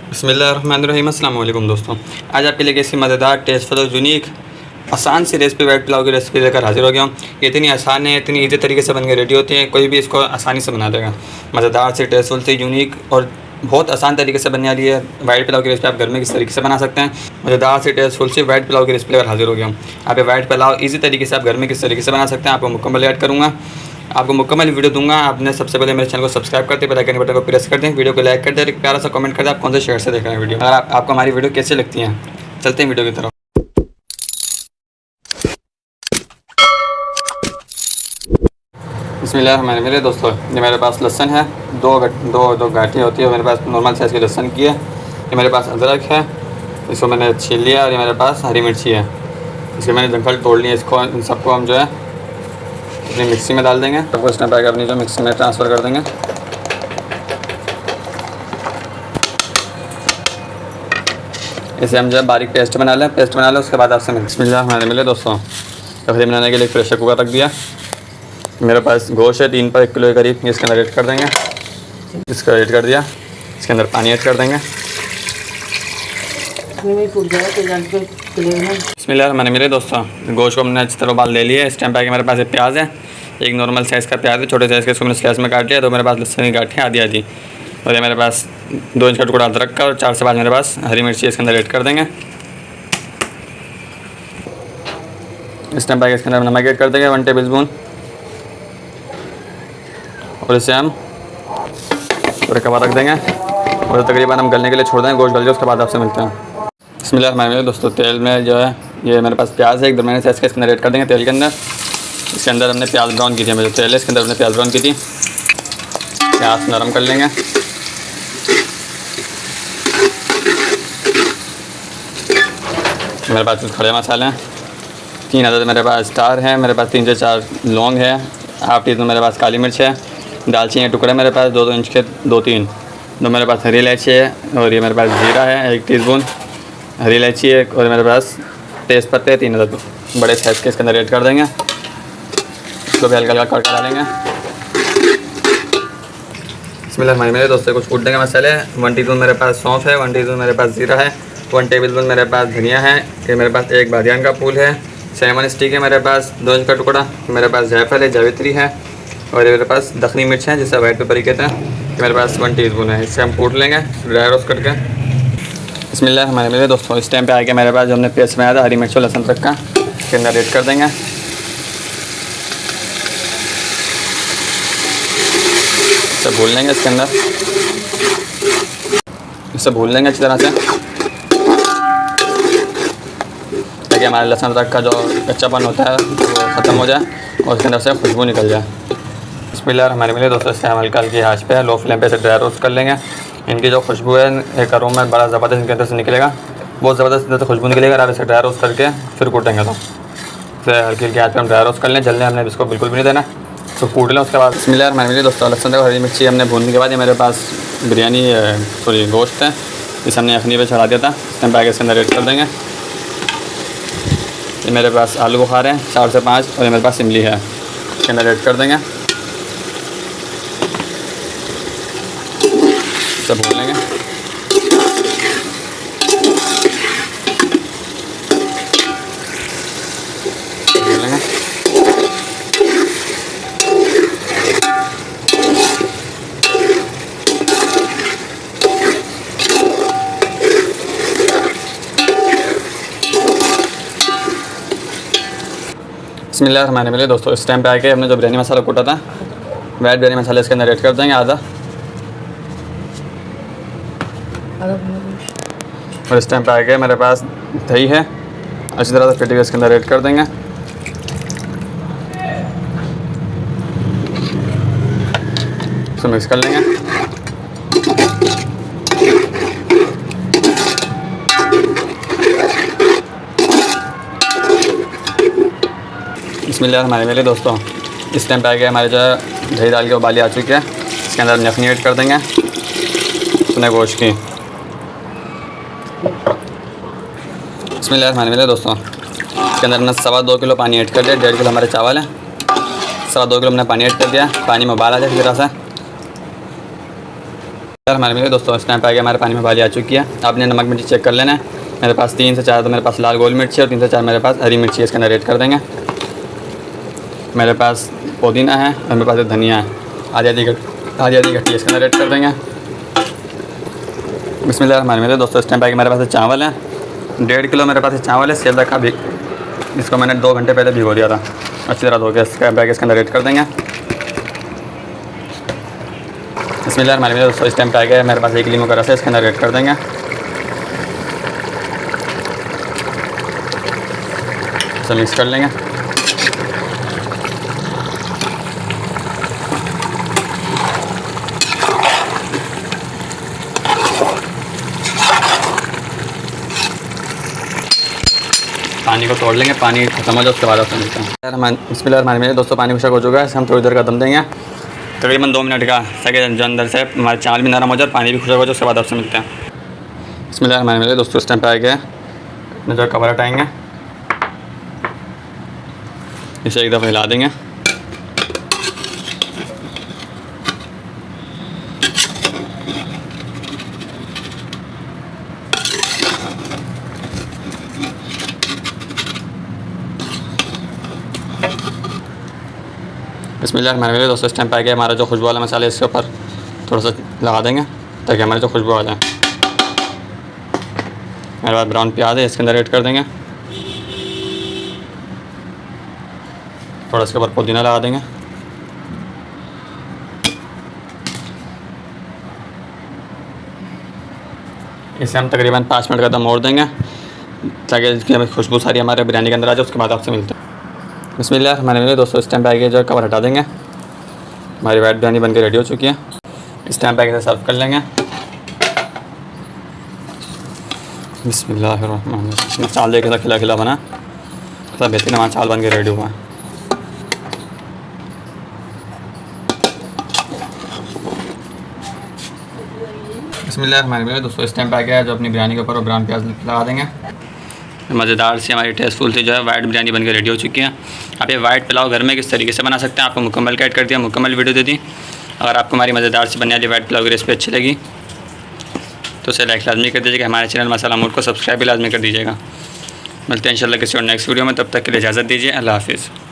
बिस्मिल्लाहिर्रहमानिर्रहीम। अस्सलाम वालेकुम दोस्तों, आज आपके लिए कैसी मज़ेदार, टेस्टफुल और यूनिक आसान सी रेसिपी वाइट पुलाव की रेसिपी लेकर हाजिर हो गया हूँ। ये इतनी आसान है, इतनी ईजी तरीके से बन के रेडी होती है, कोई भी इसको आसानी से बना देगा। मज़ेदार से, टेस्टफुल से, यूनिक और बहुत आसान तरीके से बनने वाली है वाइट पुलाव की रेसिपी। आप घर में किस तरीके से बना सकते हैं, मज़ेदार से, टेस्टफुल से वाइट पुलाव की रेसिपी लेकर हाजिर हो गया हूँ। आप ये वाइट पुलाव ईजी तरीके से आप घर में किस तरीके से बना सकते हैं, आपको मुकम्मल ऐड करूँगा, आपको मुकम्मल वीडियो दूंगा। आपने सबसे पहले मेरे चैनल को सब्सक्राइब करते, बेल आइकन बटन को प्रेस कर दें, वीडियो को लाइक कर दें, एक प्यारा सा कमेंट कर दें आप कौन से शहर से देख रहे हैं वीडियो। अगर आपको हमारी वीडियो कैसी लगती है, चलते हैं वीडियो की तरफ। बिस्मिल्लाह। मेरे दोस्तों, ये मेरे पास लहसुन है, दो गाठी होती है, मेरे पास नॉर्मल साइज़ की लहसुन की है। ये मेरे पास अदरक है, इसको मैंने छील लिया। और ये मेरे पास हरी मिर्ची है, इसके मैंने जंगल तोड़ लिया। इसको इन सबको हम जो है अपनी मिक्सी में डाल देंगे। सबको स्नैप बैग अपनी जो मिक्सी में ट्रांसफ़र कर देंगे। इसे हम जो है बारीक पेस्ट बना लें। उसके बाद आपसे बिस्मिल्लाह हमारे मिले दोस्तों, तकरीबन बनाने के लिए प्रेशर कुकर रख दिया। मेरे पास गोश्त है 3 पर 1 किलो के करीब, इसके अंदर ऐड कर देंगे। इसका ऐड कर दिया, इसके अंदर पानी ऐड कर देंगे। बिस्मिल्लाह हमारे मिले दोस्तों, गोश्त को हमने अच्छी तरह उबाल ले लिया। इस टाइम पे मेरे पास एक प्याज है, एक नॉर्मल साइज़ का प्याज है, छोटे साइज़ के, इसको मैंने स्लाइस में काट लिया। तो मेरे पास लहसुन की गाठी आधी आधी, और ये मेरे पास 2 इंच का टुकड़ा अदरक का, और 4 से 5 मेरे पास हरी मिर्ची इसके अंदर ऐड कर देंगे। इस टाइम पे इसके अंदर नमक ऐड कर देंगे 1 टेबल स्पून, और इसे हम पूरे कबार रख देंगे और तकरीबन हम गलने के लिए छोड़ देंगे। गोश्त गल जाए उसके बाद आपसे मिलते हैं। बिस्मिल्लाह हमारे दोस्तों, तेल में जो है ये मेरे पास प्याज है, एक दरमियाने साइज़ का, इसके अंदर ऐड कर देंगे तेल के अंदर। इसके अंदर हमने प्याज ब्राउन की थी, मेरे तेल है इसके अंदर हमने प्याज ब्राउन की थी। प्याज नरम कर लेंगे। मेरे पास कुछ खड़े मसाले हैं, 3 अदद मेरे पास स्टार है, मेरे पास 3 से 4 लौंग है, हाफ टी स्पून मेरे पास काली मिर्च है, दालचीनी टुकड़े मेरे पास 2-2 इंच के 2-3, दो मेरे पास हरी इलायची है, और ये मेरे पास जीरा है 1 टीस्पून, हरी इलायची है, और मेरे पास तेज़ पत्ते 3 अदद बड़े साइज़ के इसके अंदर ऐड कर देंगे। इसको भी हल्का हल्का करके डालेंगे। बिस्मिल्लाह मेरे दोस्तों, कुछ कूट देंगे मसाले। 1 टीस्पून मेरे पास सौंफ है, 1 टीस्पून मेरे पास जीरा है, 1 टेबल स्पून मेरे पास धनिया है, ये मेरे पास एक बादियान का फूल है, सेमन स्टिक है मेरे पास 2 इंच का टुकड़ा, मेरे पास जायफल है, जावित्री है, और ये मेरे पास दखनी मिर्च है जिसे वाइट पेपर ही कहते हैं, ये मेरे पास 1 टीस्पून है। इससे हम कूट लेंगे ड्राई रोस्ट करके। बिस्मिल्लाह मेरे दोस्तों, इस टाइम पे आके मेरे पास जो हमने पेस्ट बनाया था हरी मिर्च और लहसुन अदरक का, इसके अंदर ऐड कर देंगे। इसे भून लेंगे, इसके अंदर इसे भून लेंगे अच्छी तरह से, ताकि हमारे लहसुन अदरक का जो कच्चापन होता है वो ख़त्म हो जाए और उसके अंदर से खुशबू निकल जाए। बिस्मिल्लाह हमारे मिले दोस्तों, इससे हम हल्का हल्की आंच पे लो फ्लेम पे से ड्राई रोस्ट कर लेंगे। इनकी जो खुशबू है, एक अरोमा बड़ा ज़बरदस्त इनके अंदर से निकलेगा, बहुत ज़बरदस्त अंदर से खुशबू निकलेगा। और आप इसे ड्राई रोस्ट करके फिर कूटेंगे, तो फिर हल्की हल्की आंच पे हम ड्राई रोस्ट कर लें। जल्दी हमने इसको बिल्कुल भी नहीं देना, तो कूट लें। उसके बाद बिस्मिल्लाह हमारे मिले दोस्तों, लहसुन और हरी मिर्ची हमने भूनने के बाद ये मेरे पास गोश्त है, इसे हमने यखनी पे चढ़ा दिया था, इस टाइम पे इसके अंदर ऐड कर देंगे। ये मेरे पास आलू बुखारे हैं 4 से 5, और ये मेरे पास इमली है, इसके अंदर ऐड कर देंगे। सब भून लेंगे। बिस्मिल्लाह हमारे मिले दोस्तों, इस टाइम पे आके हमने जो बिरयानी मसाला कूटा था, वाइट बिरयानी मसाला इसके अंदर ऐड कर देंगे आधा। और इस टाइम पे आके मेरे पास दही है, अच्छी तरह से फेंट के इसके अंदर ऐड कर देंगे। इसको मिक्स कर लेंगे। बिस्मिल्लाह हमारे मेरे दोस्तों, इस टाइम पे आ गया हमारे जो दही दाल की उबाली आ चुकी है, इसके अंदर यखनी ऐड कर देंगे अपने गोश्त की। बिस्मिल्लाह हमारे मेरे दोस्तों, इसके अंदर हमने 2.25 किलो पानी ऐड कर दिया, 1.5 किलो हमारे चावल है, 2.25 किलो हमने पानी ऐड कर दिया। पानी में उबाल आ जाए इस तरह से। हमारे मेरे दोस्तों इस टाइम पे आ गया हमारे पानी में बाली आ चुकी है। आपने नमक मिर्ची चेक कर लेना है। मेरे पास 3 से 4 तो मेरे पास लाल गोल मिर्ची है और 3 से 4 मेरे पास हरी मिर्ची है। इसके अंदर ऐड कर देंगे। मेरे पास पुदीना है और मेरे पास धनिया है। आधी आधी गट्टी इसके अंदर ऐड कर देंगे। बिस्मिल्लाह हमारे मेरे दोस्तों इस टाइम पे आ गया मेरे पास चावल है। 1.5 किलो मेरे पास चावल है। सेल रखा भी इसको मैंने 2 घंटे पहले भिगो दिया था। अच्छी तरह धो के इसका बैग इसके अंदर ऐड कर देंगे। बिस्मिल्लाह हमारे मेरे दोस्तों इस टाइम पे आ गया मेरे पास 1 लीमू का रस है। इसके अंदर ऐड कर देंगे। इसे मिक्स कर लेंगे। पानी को तोड़ लेंगे। पानी खत्म हो जाए उसके बाद आपसे मिलते हैं। बिस्मिल्लाह हमारे मेरे दोस्तों पानी खुशक हो चुका है। हम थोड़ी देर का दम देंगे तकरीबन 2 मिनट का, ताकि जो अंदर से हमारे चावल भी नरम हो जाए, पानी भी खुशक हो जाए, उसके बाद आपसे मिलते हैं। बिस्मिल्लाह हमारे मेरे दोस्तों इस टाइम पे आ गए जो कवर हटाएँगे, इसे एक दफ़ा हिला देंगे। बिस्मिल्लाह हमारे मेरे दोस्तों इस टाइम पे आ गया हमारा जो खुशबू वाला मसाला इसके ऊपर थोड़ा सा लगा देंगे ताकि हमारे जो खुशबू आ जाए। मेरे पास ब्राउन प्याज है, इसके अंदर ऐड कर देंगे। थोड़ा इसके ऊपर पुदीना लगा देंगे। इसे हम तकरीबन 5 मिनट का दम और देंगे ताकि इसकी खुशबू सारी हमारे बिरयानी के अंदर आ जाए। उसके बाद आपसे मिलते हैं। बिस्मिल्लाह हमारे मेरे दोस्तों इस टाइम पे आगे जो कवर हटा देंगे। हमारी वाइट बिरयानी बनके रेडी हो चुकी है। इस टाइम पे आगे सर्व कर लेंगे। बिस्मिल्लाह चावल देखे तो खिला खिला बना, सब बेहतरीन हमारा चावल बन के रेडी हुआ है। बिस्मिल्लाह हमारे मेरे दोस्तों इस टाइम पे आ गया जो अपनी बिरयानी के ऊपर ब्राउन प्याज लगा देंगे। मज़ेदार सी हमारी टेस्टफुल सी जो है वाइट बिरयानी बनकर रेडी हो चुकी है। आप ये वाइट पुलाव घर में किस तरीके से बना सकते हैं आपको मुकम्मल गाइड कर दिया, मुकम्मल वीडियो दे दी। अगर आपको हमारी मज़ेदार सी बनने वाली वाइट पुलाव की रेसिपी अच्छी लगी तो उसे लाइक लाजमी कर दीजिएगा। हमारे चैनल मसाला मूड को सब्सक्राइब भी लाजमी कर दीजिएगा। मिलते हैं इंशाल्लाह किसी और नेक्स्ट वीडियो में, तब तक के लिए इजाज़त दीजिए। अल्लाह हाफ़िज़।